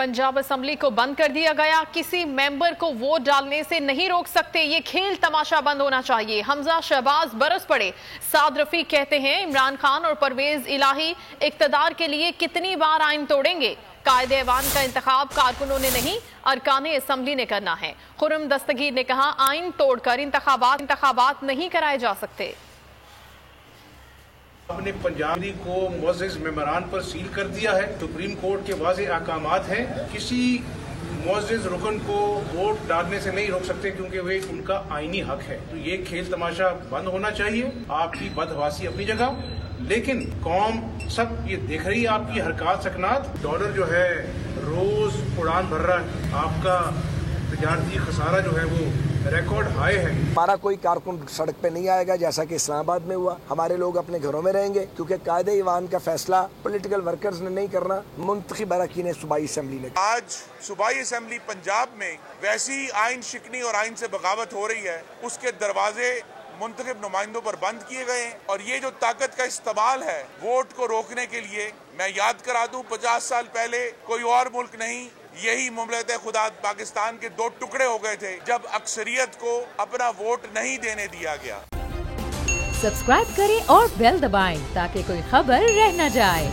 Punjab assembly को बंद कर दिया गया। किसी मेंबर को वोट डालने से नहीं रोक सकते। ये खेल तमाशा बंद होना चाहिए। हमजा शहबाज बरस पड़े। साद रफीक कहते हैं इमरान खान और परवेज इलाही इक्तदार के लिए कितनी बार आइन तोड़ेंगे। कायदे ऐवान का इंतखाब कारकुनों ने नहीं अरकाने असम्बली ने करना है। खुर्रम दस्तगीर ने कहा आइन तोड़कर इंतखाबात नहीं कराए जा सकते। अपने पंजाबी को मुअज़्ज़िज़ मेंबरान पर सील कर दिया है। सुप्रीम कोर्ट के वाज़े अहकामात हैं, किसी मुअज़्ज़िज़ रुकन को वोट डालने से नहीं रोक सकते क्योंकि वे उनका आईनी हक है। तो ये खेल तमाशा बंद होना चाहिए। आपकी बदहवासी अपनी जगह, लेकिन कौम सब ये देख रही है आपकी हरकत सकनात। डॉलर जो है रोज उड़ान भर रहा है, आपका तजारती खसारा जो है वो रिकॉर्ड हाई है। हमारा कोई कारकुन सड़क पे नहीं आएगा जैसा कि इस्लामाबाद में हुआ। हमारे लोग अपने घरों में रहेंगे क्योंकि कायदे ईवान का फैसला पॉलिटिकल वर्कर्स ने नहीं करना, मुंतखब अरकान सूबाई असम्बली ने। आज सूबाई असम्बली पंजाब में वैसी आइन शिकनी और आइन से बगावत हो रही है, उसके दरवाजे मुंतखब नुमाइंदों पर बंद किए गए हैं। और ये जो ताकत का इस्तेमाल है वोट को रोकने के लिए, मैं याद करा दूं 50 साल पहले कोई और मुल्क नहीं, यही मुमलकत खुदा पाकिस्तान के 2 टुकड़े हो गए थे जब अक्सरियत को अपना वोट नहीं देने दिया गया। सब्सक्राइब करें और बेल दबाएं ताकि कोई खबर रह न जाए।